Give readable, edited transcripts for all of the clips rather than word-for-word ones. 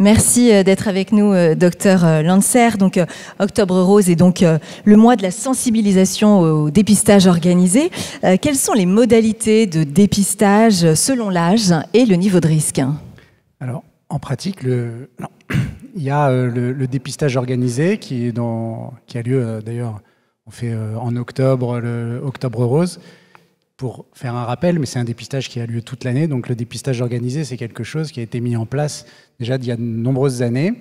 Merci d'être avec nous, docteur Lancer. Donc, Octobre Rose est donc le mois de la sensibilisation au dépistage organisé. Quelles sont les modalités de dépistage selon l'âge et le niveau de risque? Alors, en pratique, il y a le dépistage organisé qui a lieu, d'ailleurs, on fait en octobre, le Octobre Rose, pour faire un rappel, mais c'est un dépistage qui a lieu toute l'année. Donc le dépistage organisé, c'est quelque chose qui a été mis en place déjà il y a de nombreuses années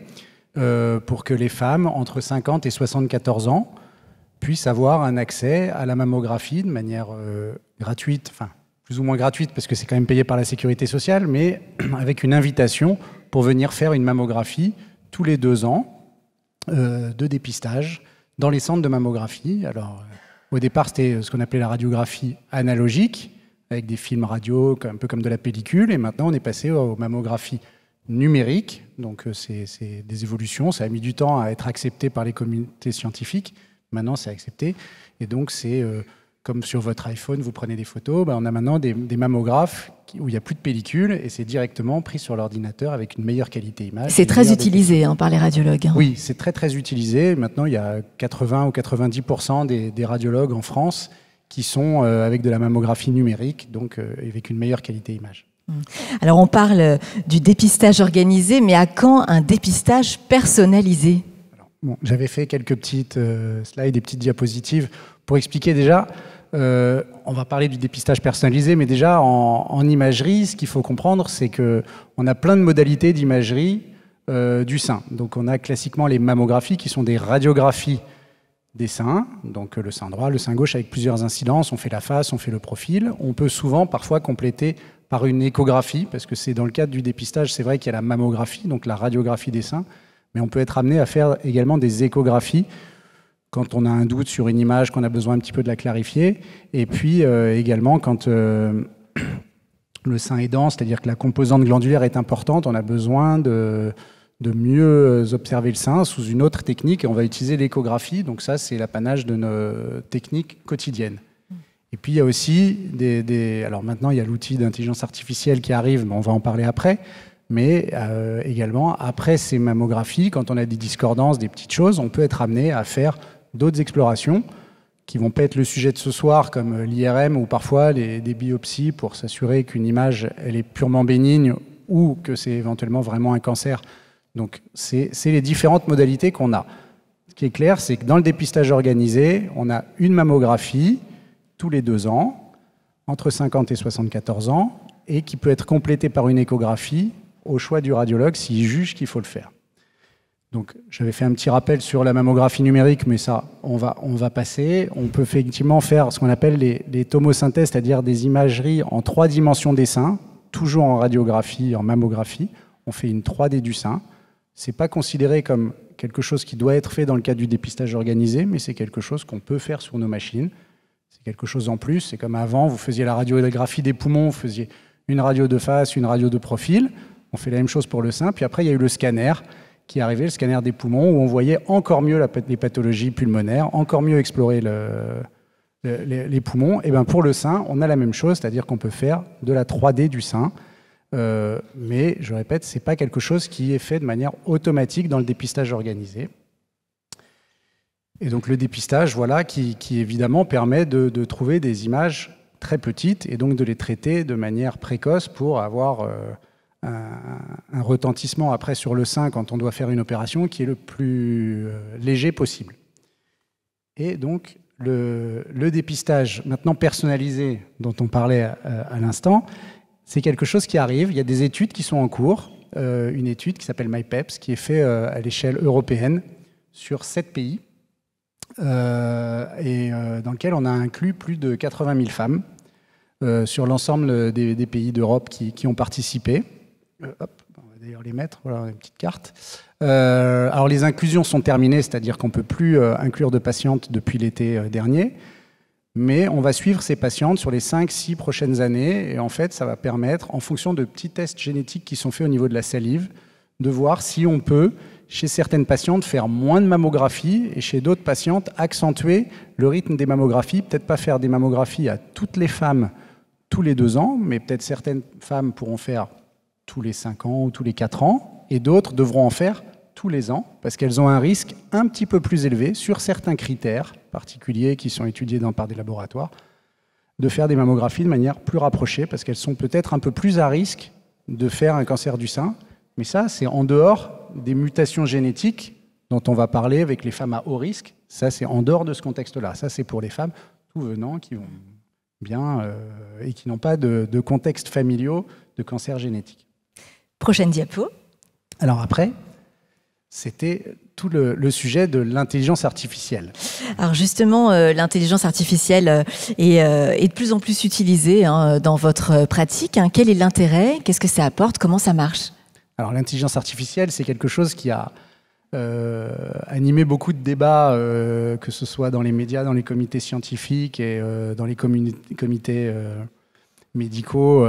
pour que les femmes entre 50 et 74 ans puissent avoir un accès à la mammographie de manière gratuite, enfin plus ou moins gratuite parce que c'est quand même payé par la sécurité sociale, mais avec une invitation pour venir faire une mammographie tous les 2 ans de dépistage dans les centres de mammographie. Alors, au départ, c'était ce qu'on appelait la radiographie analogique, avec des films radio, un peu comme de la pellicule, et maintenant on est passé aux mammographies numériques. Donc c'est des évolutions, ça a mis du temps à être accepté par les communautés scientifiques, maintenant c'est accepté, et donc c'est comme sur votre iPhone, vous prenez des photos, on a maintenant des mammographes où il n'y a plus de pellicule, et c'est directement pris sur l'ordinateur avec une meilleure qualité image. C'est très utilisé par les radiologues. Oui, c'est très très utilisé. Maintenant, il y a 80 ou 90% des radiologues en France qui sont avec de la mammographie numérique, donc avec une meilleure qualité image. Alors on parle du dépistage organisé, mais à quand un dépistage personnalisé? J'avais fait quelques petites slides, des petites diapositives pour expliquer déjà. On va parler du dépistage personnalisé, mais déjà en imagerie, ce qu'il faut comprendre, c'est qu'on a plein de modalités d'imagerie du sein. Donc on a classiquement les mammographies qui sont des radiographies des seins, donc le sein droit, le sein gauche avec plusieurs incidences, on fait la face, on fait le profil. On peut souvent parfois compléter par une échographie, parce que c'est dans le cadre du dépistage, c'est vrai qu'il y a la mammographie, donc la radiographie des seins, mais on peut être amené à faire également des échographies quand on a un doute sur une image, qu'on a besoin un petit peu de la clarifier, et puis également quand le sein est dense, c'est-à-dire que la composante glandulaire est importante, on a besoin de mieux observer le sein sous une autre technique, et on va utiliser l'échographie, donc ça c'est l'apanage de nos techniques quotidiennes. Et puis il y a aussi alors maintenant il y a l'outil d'intelligence artificielle qui arrive, mais on va en parler après, mais également après ces mammographies, quand on a des discordances, des petites choses, on peut être amené à faire d'autres explorations qui vont pas être le sujet de ce soir, comme l'IRM ou parfois des biopsies pour s'assurer qu'une image elle est purement bénigne ou que c'est éventuellement vraiment un cancer. Donc c'est les différentes modalités qu'on a. Ce qui est clair, c'est que dans le dépistage organisé, on a une mammographie tous les 2 ans, entre 50 et 74 ans, et qui peut être complétée par une échographie au choix du radiologue s'il juge qu'il faut le faire. Donc, j'avais fait un petit rappel sur la mammographie numérique, mais ça, on va passer. On peut effectivement faire ce qu'on appelle les tomosynthèses, c'est-à-dire des imageries en 3 dimensions des seins, toujours en radiographie, en mammographie. On fait une 3D du sein. C'est pas considéré comme quelque chose qui doit être fait dans le cadre du dépistage organisé, mais c'est quelque chose qu'on peut faire sur nos machines. C'est quelque chose en plus. C'est comme avant, vous faisiez la radiographie des poumons, vous faisiez une radio de face, une radio de profil. On fait la même chose pour le sein. Puis après, il y a eu le scanner qui est arrivé, le scanner des poumons, où on voyait encore mieux les pathologies pulmonaires, encore mieux explorer les poumons. Et bien pour le sein, on a la même chose, c'est-à-dire qu'on peut faire de la 3D du sein. Mais je répète, ce n'est pas quelque chose qui est fait de manière automatique dans le dépistage organisé. Et donc le dépistage, voilà, qui évidemment permet de trouver des images très petites et donc de les traiter de manière précoce pour avoir un retentissement après sur le sein quand on doit faire une opération qui est le plus léger possible. Et donc le dépistage maintenant personnalisé dont on parlait à l'instant, c'est quelque chose qui arrive. Il y a des études qui sont en cours, une étude qui s'appelle MyPEPS qui est faite à l'échelle européenne sur 7 pays et dans lequel on a inclus plus de 80 000 femmes sur l'ensemble des pays d'Europe qui ont participé. Hop, on va d'ailleurs les mettre, voilà une petite carte. Alors les inclusions sont terminées, c'est-à-dire qu'on ne peut plus inclure de patientes depuis l'été dernier, mais on va suivre ces patientes sur les 5-6 prochaines années, et en fait ça va permettre, en fonction de petits tests génétiques qui sont faits au niveau de la salive, de voir si on peut, chez certaines patientes, faire moins de mammographies, et chez d'autres patientes, accentuer le rythme des mammographies, peut-être pas faire des mammographies à toutes les femmes tous les 2 ans, mais peut-être certaines femmes pourront faire tous les 5 ans ou tous les 4 ans, et d'autres devront en faire tous les ans, parce qu'elles ont un risque un petit peu plus élevé sur certains critères particuliers qui sont étudiés par des laboratoires, de faire des mammographies de manière plus rapprochée, parce qu'elles sont peut-être un peu plus à risque de faire un cancer du sein. Mais ça, c'est en dehors des mutations génétiques dont on va parler avec les femmes à haut risque. Ça, c'est en dehors de ce contexte-là. Ça, c'est pour les femmes tout venant qui vont bien et qui n'ont pas de contexte familiaux de cancer génétique. Prochaine diapo. Alors après, c'était tout le sujet de l'intelligence artificielle. Alors justement, l'intelligence artificielle est de plus en plus utilisée dans votre pratique. Quel est l'intérêt? Qu'est-ce que ça apporte? Comment ça marche? Alors l'intelligence artificielle, c'est quelque chose qui a animé beaucoup de débats, que ce soit dans les médias, dans les comités scientifiques et dans les comités médicaux.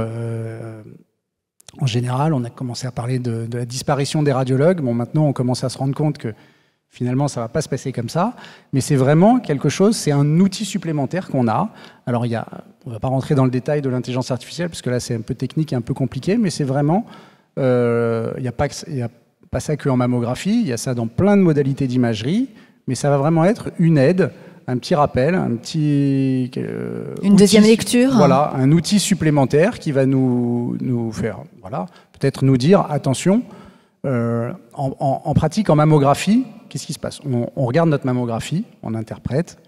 En général, on a commencé à parler de la disparition des radiologues. Bon, maintenant, on commence à se rendre compte que finalement, ça ne va pas se passer comme ça. Mais c'est vraiment quelque chose, c'est un outil supplémentaire qu'on a. Alors, on ne va pas rentrer dans le détail de l'intelligence artificielle, parce que là, c'est un peu technique et un peu compliqué, mais c'est vraiment... Il n'y a pas ça qu'en mammographie, il y a ça dans plein de modalités d'imagerie, mais ça va vraiment être une aide, un petit rappel, un petit... Une deuxième lecture. Voilà, un outil supplémentaire qui va nous faire, voilà, peut-être nous dire, attention, en pratique, en mammographie, qu'est-ce qui se passe? On regarde notre mammographie, on interprète,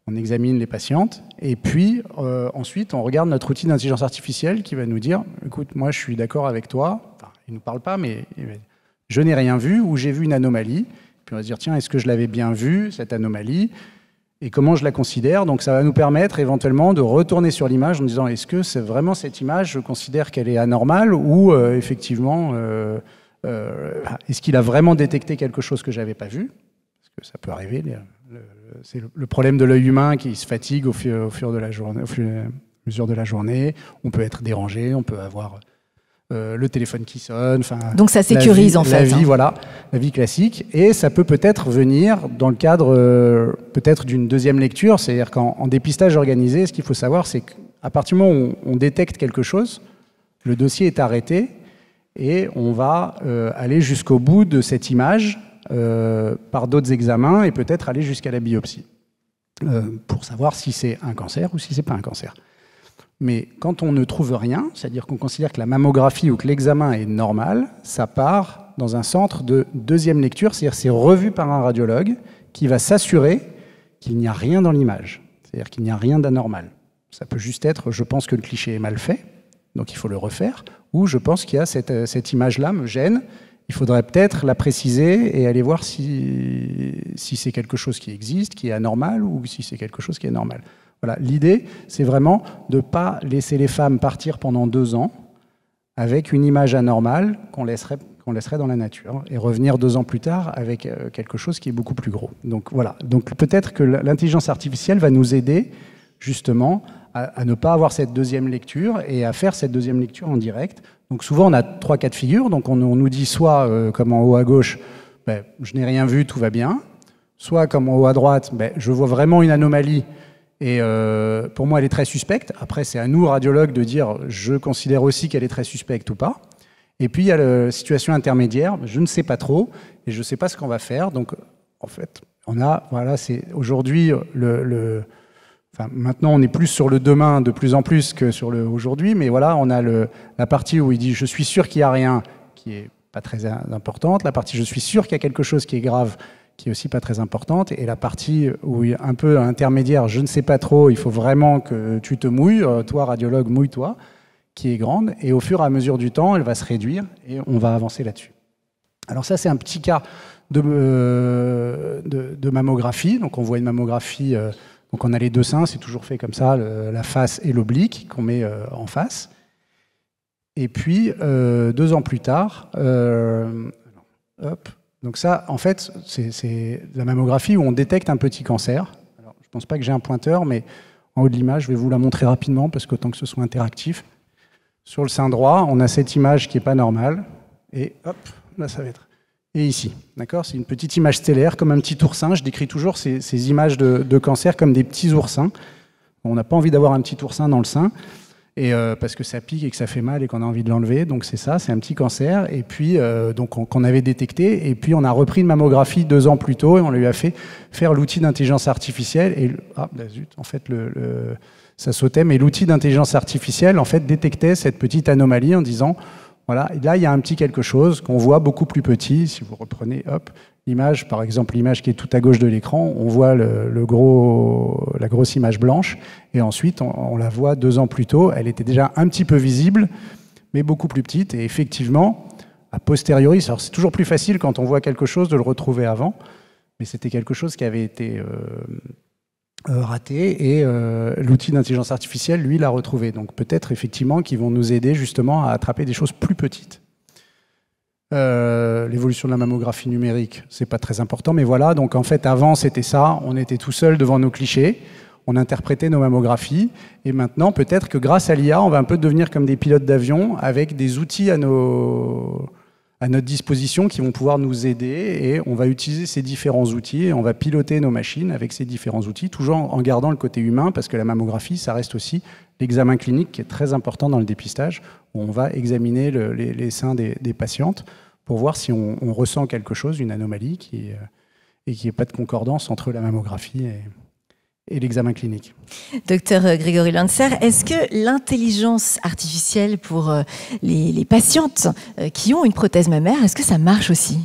on examine les patientes, et puis ensuite, on regarde notre outil d'intelligence artificielle qui va nous dire, écoute, moi, je suis d'accord avec toi, enfin, il ne nous parle pas, mais je n'ai rien vu, ou j'ai vu une anomalie, puis on va se dire, tiens, est-ce que je l'avais bien vue, cette anomalie? Et comment je la considère? Donc ça va nous permettre éventuellement de retourner sur l'image en disant, est-ce que c'est vraiment cette image, je considère qu'elle est anormale, ou effectivement, est-ce qu'il a vraiment détecté quelque chose que je n'avais pas vu? Parce que ça peut arriver, c'est le problème de l'œil humain qui se fatigue au fur de la journée, au fur et à mesure de la journée. On peut être dérangé, on peut avoir le téléphone qui sonne. Donc ça sécurise en fait. La vie, voilà, la vie classique. Et ça peut peut-être venir dans le cadre peut-être d'une deuxième lecture. C'est-à-dire qu'en dépistage organisé, ce qu'il faut savoir, c'est qu'à partir du moment où on détecte quelque chose, le dossier est arrêté et on va aller jusqu'au bout de cette image par d'autres examens et peut-être aller jusqu'à la biopsie pour savoir si c'est un cancer ou si c'est pas un cancer. Mais quand on ne trouve rien, c'est-à-dire qu'on considère que la mammographie ou que l'examen est normal, ça part dans un centre de deuxième lecture, c'est-à-dire c'est revu par un radiologue qui va s'assurer qu'il n'y a rien dans l'image, c'est-à-dire qu'il n'y a rien d'anormal. Ça peut juste être, je pense que le cliché est mal fait, donc il faut le refaire, ou je pense qu'il y a cette image-là me gêne, il faudrait peut-être la préciser et aller voir si c'est quelque chose qui existe, qui est anormal, ou si c'est quelque chose qui est normal. Voilà, l'idée, c'est vraiment de ne pas laisser les femmes partir pendant 2 ans avec une image anormale qu'on laisserait dans la nature et revenir 2 ans plus tard avec quelque chose qui est beaucoup plus gros. Donc voilà, donc peut-être que l'intelligence artificielle va nous aider justement à ne pas avoir cette deuxième lecture et à faire cette deuxième lecture en direct. Donc souvent, on a 3 cas de figure. Donc on nous dit soit, comme en haut à gauche, ben, je n'ai rien vu, tout va bien. Soit, comme en haut à droite, ben, je vois vraiment une anomalie. Et pour moi, elle est très suspecte. Après, c'est à nous, radiologues, de dire je considère aussi qu'elle est très suspecte ou pas. Et puis, il y a la situation intermédiaire. Je ne sais pas trop et je ne sais pas ce qu'on va faire. Donc, en fait, on a, voilà, c'est aujourd'hui enfin, maintenant, on est plus sur le demain de plus en plus que sur le aujourd'hui. Mais voilà, on a la partie où il dit je suis sûr qu'il n'y a rien, qui est pas très importante. La partie je suis sûr qu'il y a quelque chose qui est grave, qui est aussi pas très importante, et la partie où il y a un peu intermédiaire, je ne sais pas trop, il faut vraiment que tu te mouilles, toi radiologue, mouille-toi, qui est grande, et au fur et à mesure du temps, elle va se réduire, et on va avancer là-dessus. Alors ça, c'est un petit cas de mammographie, donc on voit une mammographie, donc on a les 2 seins, c'est toujours fait comme ça, la face et l'oblique, qu'on met en face, et puis 2 ans plus tard, hop. Donc ça, en fait, c'est la mammographie où on détecte un petit cancer. Alors, je ne pense pas que j'ai un pointeur, mais en haut de l'image, je vais vous la montrer rapidement, parce qu'autant que ce soit interactif. Sur le sein droit, on a cette image qui n'est pas normale. Et hop, là, ça va être... Et ici, d'accord? C'est une petite image stellaire, comme un petit oursin. Je décris toujours ces images de cancer comme des petits oursins. On n'a pas envie d'avoir un petit oursin dans le sein. et parce que ça pique et que ça fait mal et qu'on a envie de l'enlever. Donc c'est ça, c'est un petit cancer. Et puis donc qu'on avait détecté. Et puis on a repris une mammographie 2 ans plus tôt et on lui a fait faire l'outil d'intelligence artificielle. Et zut, en fait ça sautait, mais l'outil d'intelligence artificielle en fait détectait cette petite anomalie en disant voilà, et là il y a un petit quelque chose qu'on voit beaucoup plus petit. Si vous reprenez, l'image, par exemple l'image qui est tout à gauche de l'écran, on voit la grosse image blanche, et ensuite on la voit 2 ans plus tôt, elle était déjà un petit peu visible, mais beaucoup plus petite, et effectivement, a posteriori, alors c'est toujours plus facile quand on voit quelque chose de le retrouver avant, mais c'était quelque chose qui avait été raté, et l'outil d'intelligence artificielle, lui, l'a retrouvé. Donc peut-être effectivement qu'ils vont nous aider justement à attraper des choses plus petites. L'évolution de la mammographie numérique, c'est pas très important, mais voilà, donc en fait avant c'était ça, on était tout seul devant nos clichés, on interprétait nos mammographies, et maintenant peut-être que grâce à l'IA, on va un peu devenir comme des pilotes d'avion avec des outils à notre disposition qui vont pouvoir nous aider, et on va utiliser ces différents outils et on va piloter nos machines avec ces différents outils, toujours en gardant le côté humain, parce que la mammographie, ça reste aussi l'examen clinique qui est très important dans le dépistage, où on va examiner les seins des patientes pour voir si on ressent quelque chose, une anomalie, et qu'il n'y ait pas de concordance entre la mammographie et l'examen clinique. Docteur Grégory Lancer, est-ce que l'intelligence artificielle pour les patientes qui ont une prothèse mammaire, est-ce que ça marche aussi?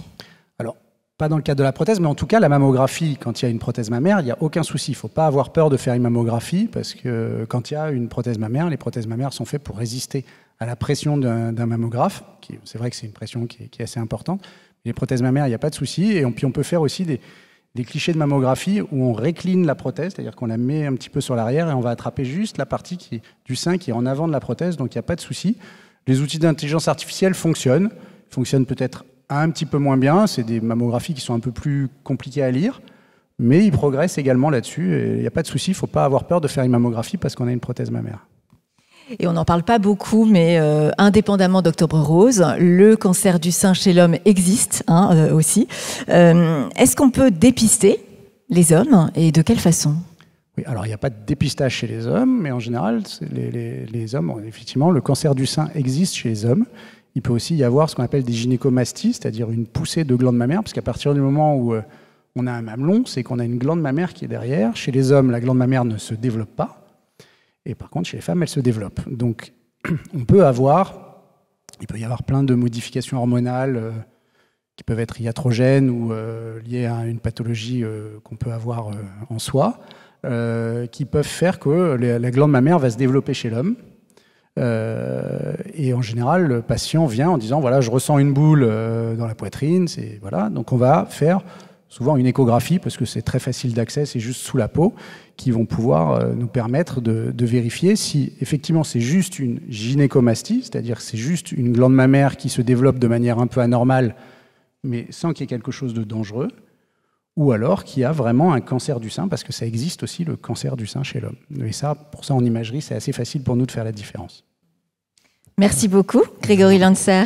Alors, pas dans le cadre de la prothèse, mais en tout cas, la mammographie, quand il y a une prothèse mammaire, il n'y a aucun souci. Il ne faut pas avoir peur de faire une mammographie, parce que quand il y a une prothèse mammaire, les prothèses mammaires sont faites pour résister à la pression d'un mammographe. C'est vrai que c'est une pression qui est assez importante. Les prothèses mammaires, il n'y a pas de souci. Et puis on peut faire aussi des clichés de mammographie où on récline la prothèse, c'est-à-dire qu'on la met un petit peu sur l'arrière et on va attraper juste la partie du sein qui est en avant de la prothèse, donc il n'y a pas de souci. Les outils d'intelligence artificielle fonctionnent peut-être un petit peu moins bien, c'est des mammographies qui sont un peu plus compliquées à lire, mais ils progressent également là-dessus, et il n'y a pas de souci, il ne faut pas avoir peur de faire une mammographie parce qu'on a une prothèse mammaire. Et on n'en parle pas beaucoup, mais indépendamment d'Octobre Rose, le cancer du sein chez l'homme existe aussi. Est-ce qu'on peut dépister les hommes et de quelle façon? Oui, alors il n'y a pas de dépistage chez les hommes, mais en général, les hommes, effectivement, le cancer du sein existe chez les hommes. Il peut aussi y avoir ce qu'on appelle des gynécomasties, c'est-à-dire une poussée de glande mammaire, parce qu'à partir du moment où on a un mamelon, c'est qu'on a une glande mammaire qui est derrière. Chez les hommes, la glande mammaire ne se développe pas. Et par contre, chez les femmes, elle se développe. Donc, il peut y avoir plein de modifications hormonales qui peuvent être iatrogènes ou liées à une pathologie qu'on peut avoir en soi, qui peuvent faire que la glande mammaire va se développer chez l'homme. Et en général, le patient vient en disant, voilà, je ressens une boule dans la poitrine. Voilà. Donc, on va faire souvent une échographie, parce que c'est très facile d'accès, c'est juste sous la peau, qui vont pouvoir nous permettre de vérifier si effectivement c'est juste une gynécomastie, c'est-à-dire que c'est juste une glande mammaire qui se développe de manière un peu anormale, mais sans qu'il y ait quelque chose de dangereux, ou alors qu'il y a vraiment un cancer du sein, parce que ça existe aussi le cancer du sein chez l'homme. Et ça, pour ça en imagerie, c'est assez facile pour nous de faire la différence. Merci beaucoup, Grégory Lancer.